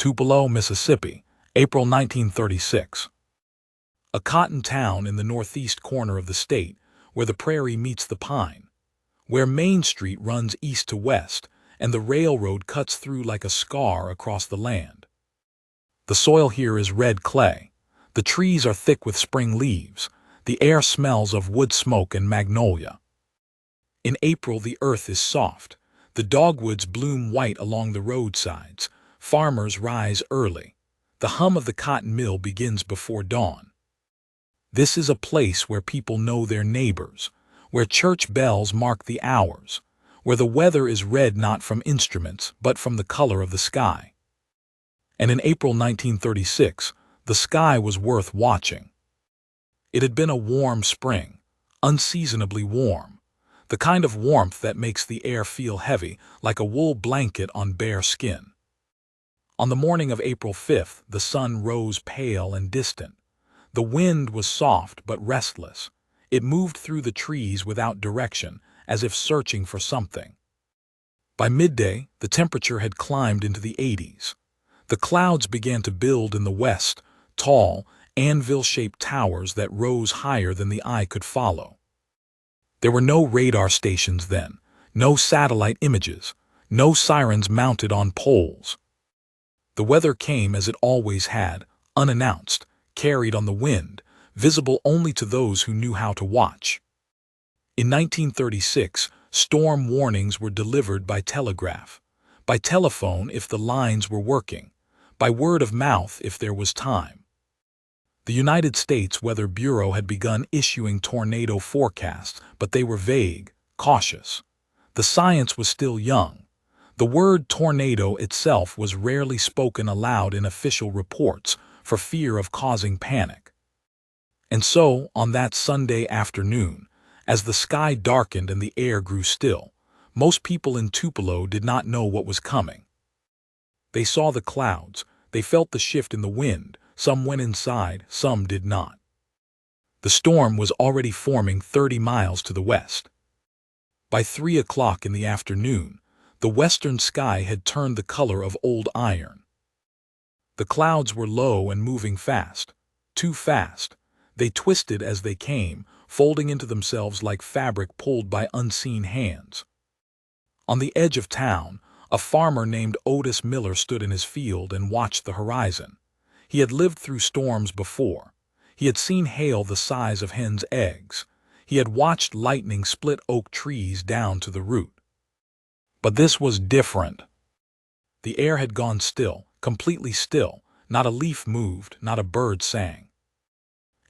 Tupelo, Mississippi, April 1936. A cotton town in the northeast corner of the state, where the prairie meets the pine, where Main Street runs east to west, and the railroad cuts through like a scar across the land. The soil here is red clay. The trees are thick with spring leaves. The air smells of wood smoke and magnolia. In April, the earth is soft. The dogwoods bloom white along the roadsides. Farmers rise early. The hum of the cotton mill begins before dawn. This is a place where people know their neighbors, where church bells mark the hours, where the weather is red not from instruments but from the color of the sky. And in April 1936, the sky was worth watching. It had been a warm spring, unseasonably warm, the kind of warmth that makes the air feel heavy, like a wool blanket on bare skin. On the morning of April 5th, the sun rose pale and distant. The wind was soft but restless. It moved through the trees without direction, as if searching for something. By midday, the temperature had climbed into the 80s. The clouds began to build in the west, tall, anvil-shaped towers that rose higher than the eye could follow. There were no radar stations then, no satellite images, no sirens mounted on poles. The weather came as it always had, unannounced, carried on the wind, visible only to those who knew how to watch. In 1936, storm warnings were delivered by telegraph, by telephone if the lines were working, by word of mouth if there was time. The United States Weather Bureau had begun issuing tornado forecasts, but they were vague, cautious. The science was still young. The word tornado itself was rarely spoken aloud in official reports for fear of causing panic. And so, on that Sunday afternoon, as the sky darkened and the air grew still, most people in Tupelo did not know what was coming. They saw the clouds, they felt the shift in the wind. Some went inside, some did not. The storm was already forming 30 miles to the west. By 3 o'clock in the afternoon, the western sky had turned the color of old iron. The clouds were low and moving fast, too fast. They twisted as they came, folding into themselves like fabric pulled by unseen hands. On the edge of town, a farmer named Otis Miller stood in his field and watched the horizon. He had lived through storms before. He had seen hail the size of hens' eggs. He had watched lightning split oak trees down to the root. But this was different. The air had gone still, completely still. Not a leaf moved, not a bird sang.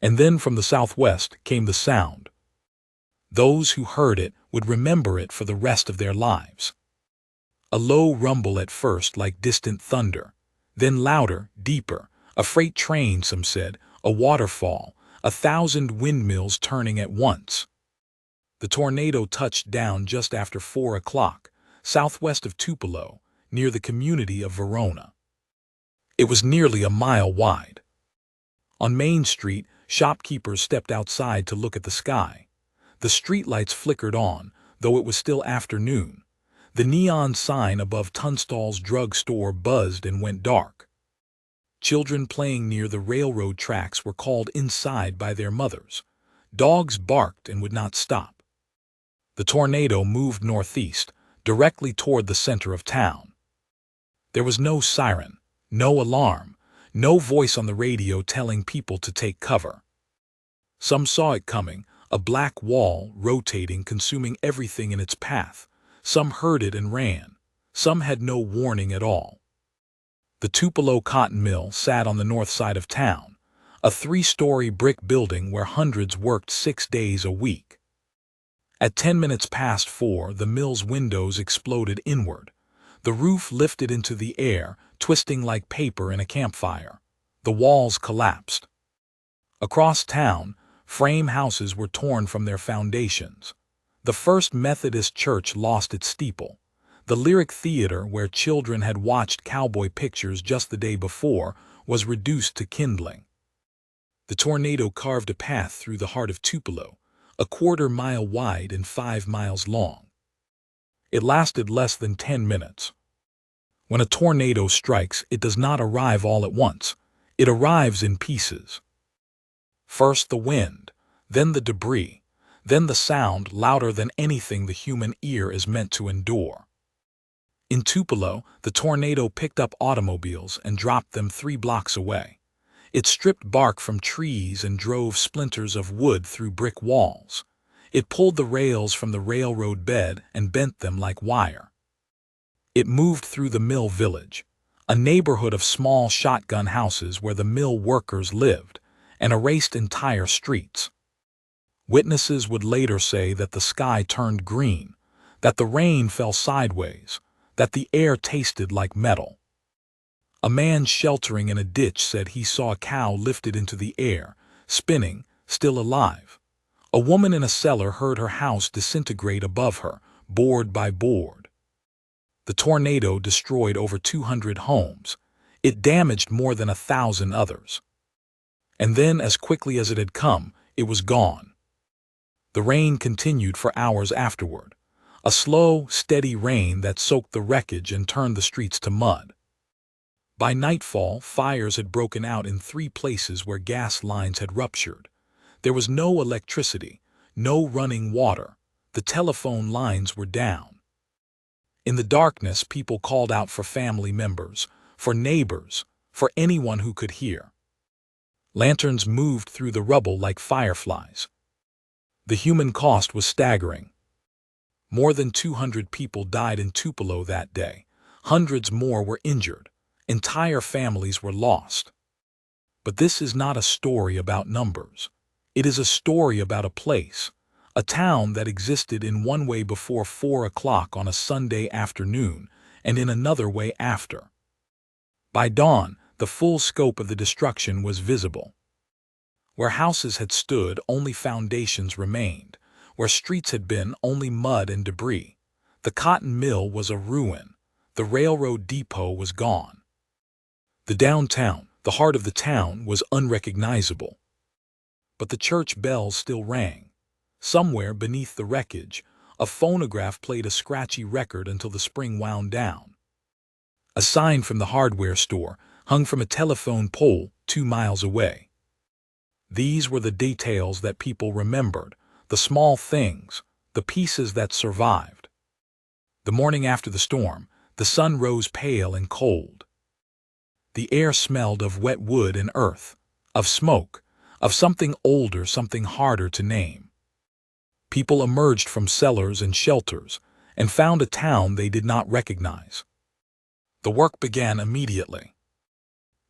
And then from the southwest came the sound. Those who heard it would remember it for the rest of their lives. A low rumble at first like distant thunder, then louder, deeper. A freight train, some said, a waterfall, 1,000 windmills turning at once. The tornado touched down just after 4 o'clock, southwest of Tupelo, near the community of Verona. It was nearly a mile wide. On Main Street, shopkeepers stepped outside to look at the sky. The streetlights flickered on, though it was still afternoon. The neon sign above Tunstall's drug store buzzed and went dark. Children playing near the railroad tracks were called inside by their mothers. Dogs barked and would not stop. The tornado moved northeast, directly toward the center of town. There was no siren, no alarm, no voice on the radio telling people to take cover. Some saw it coming, a black wall rotating, consuming everything in its path. Some heard it and ran. Some had no warning at all. The Tupelo cotton mill sat on the north side of town, a 3-story brick building where hundreds worked 6 days a week. At 10 minutes past 4, the mill's windows exploded inward. The roof lifted into the air, twisting like paper in a campfire. The walls collapsed. Across town, frame houses were torn from their foundations. The First Methodist Church lost its steeple. The Lyric Theater, where children had watched cowboy pictures just the day before, was reduced to kindling. The tornado carved a path through the heart of Tupelo, a 1/4 mile wide and 5 miles long. It lasted less than 10 minutes. When a tornado strikes, it does not arrive all at once. It arrives in pieces. First the wind, then the debris, then the sound louder than anything the human ear is meant to endure. In Tupelo, the tornado picked up automobiles and dropped them 3 blocks away. It stripped bark from trees and drove splinters of wood through brick walls. It pulled the rails from the railroad bed and bent them like wire. It moved through the mill village, a neighborhood of small shotgun houses where the mill workers lived, and erased entire streets. Witnesses would later say that the sky turned green, that the rain fell sideways, that the air tasted like metal. A man sheltering in a ditch said he saw a cow lifted into the air, spinning, still alive. A woman in a cellar heard her house disintegrate above her, board by board. The tornado destroyed over 200 homes. It damaged more than 1,000 others. And then, as quickly as it had come, it was gone. The rain continued for hours afterward, a slow, steady rain that soaked the wreckage and turned the streets to mud. By nightfall, fires had broken out in 3 places where gas lines had ruptured. There was no electricity, no running water. The telephone lines were down. In the darkness, people called out for family members, for neighbors, for anyone who could hear. Lanterns moved through the rubble like fireflies. The human cost was staggering. More than 200 people died in Tupelo that day. Hundreds more were injured. Entire families were lost. But this is not a story about numbers. It is a story about a place, a town that existed in one way before 4 o'clock on a Sunday afternoon and in another way after. By dawn, the full scope of the destruction was visible. Where houses had stood, only foundations remained. Where streets had been, only mud and debris. The cotton mill was a ruin. The railroad depot was gone. The downtown, the heart of the town, was unrecognizable. But the church bells still rang. Somewhere beneath the wreckage, a phonograph played a scratchy record until the spring wound down. A sign from the hardware store hung from a telephone pole 2 miles away. These were the details that people remembered, the small things, the pieces that survived. The morning after the storm, the sun rose pale and cold. The air smelled of wet wood and earth, of smoke, of something older, something harder to name. People emerged from cellars and shelters and found a town they did not recognize. The work began immediately.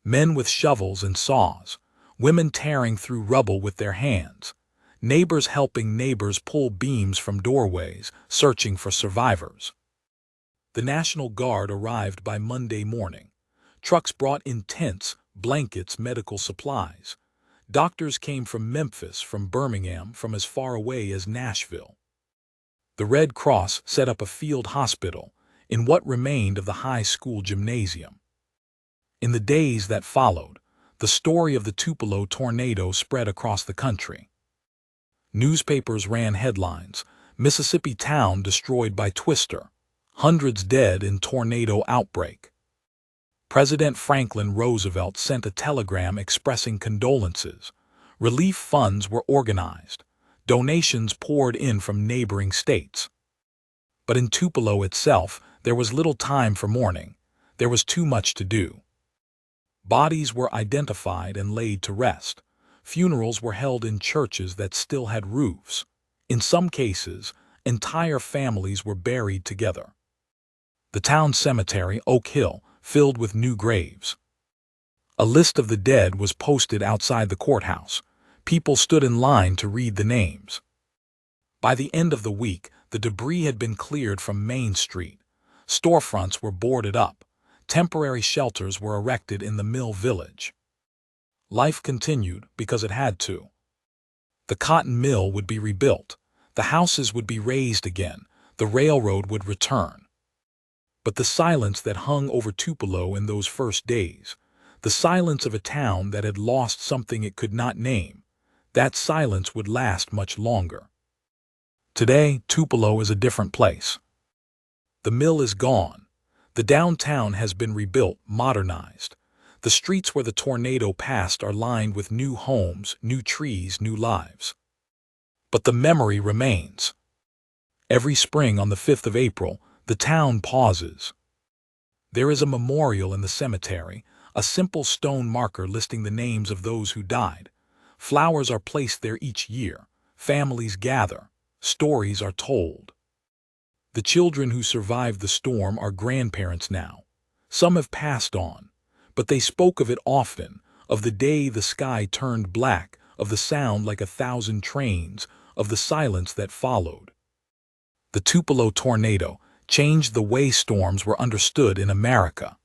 Men with shovels and saws, women tearing through rubble with their hands, neighbors helping neighbors pull beams from doorways, searching for survivors. The National Guard arrived by Monday morning. Trucks brought in tents, blankets, medical supplies. Doctors came from Memphis, from Birmingham, from as far away as Nashville. The Red Cross set up a field hospital in what remained of the high school gymnasium. In the days that followed, the story of the Tupelo tornado spread across the country. Newspapers ran headlines: Mississippi town destroyed by twister, hundreds dead in tornado outbreak. President Franklin Roosevelt sent a telegram expressing condolences. Relief funds were organized. Donations poured in from neighboring states. But in Tupelo itself, there was little time for mourning. There was too much to do. Bodies were identified and laid to rest. Funerals were held in churches that still had roofs. In some cases, entire families were buried together. The town cemetery, Oak Hill, filled with new graves. A list of the dead was posted outside the courthouse. People stood in line to read the names. By the end of the week, the debris had been cleared from Main Street. Storefronts were boarded up. Temporary shelters were erected in the mill village. Life continued because it had to. The cotton mill would be rebuilt. The houses would be raised again. The railroad would return. But the silence that hung over Tupelo in those first days, the silence of a town that had lost something it could not name, that silence would last much longer. Today, Tupelo is a different place. The mill is gone. The downtown has been rebuilt, modernized. The streets where the tornado passed are lined with new homes, new trees, new lives. But the memory remains. Every spring on the 5th of April, the town pauses. There is a memorial in the cemetery, a simple stone marker listing the names of those who died. Flowers are placed there each year. Families gather. Stories are told. The children who survived the storm are grandparents now. Some have passed on, but they spoke of it often, of the day the sky turned black, of the sound like 1,000 trains, of the silence that followed. The Tupelo tornado changed the way storms were understood in America.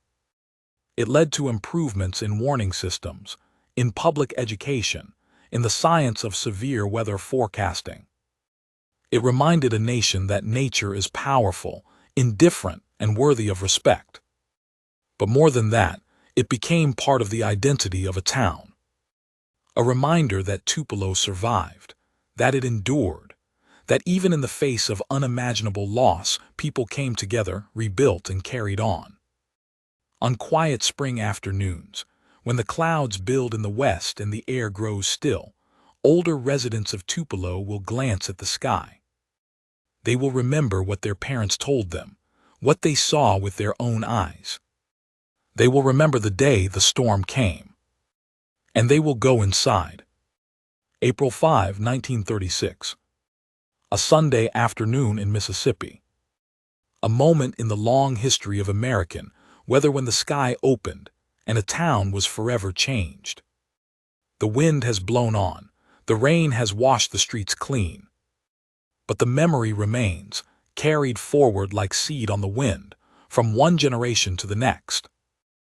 It led to improvements in warning systems, in public education, in the science of severe weather forecasting. It reminded a nation that nature is powerful, indifferent, and worthy of respect. But more than that, it became part of the identity of a town. A reminder that Tupelo survived, that it endured, that even in the face of unimaginable loss, people came together, rebuilt, and carried on. On quiet spring afternoons, when the clouds build in the west and the air grows still, older residents of Tupelo will glance at the sky. They will remember what their parents told them, what they saw with their own eyes. They will remember the day the storm came. And they will go inside. April 5, 1936. A Sunday afternoon in Mississippi. A moment in the long history of American weather when the sky opened and a town was forever changed. The wind has blown on, the rain has washed the streets clean. But the memory remains, carried forward like seed on the wind, from one generation to the next.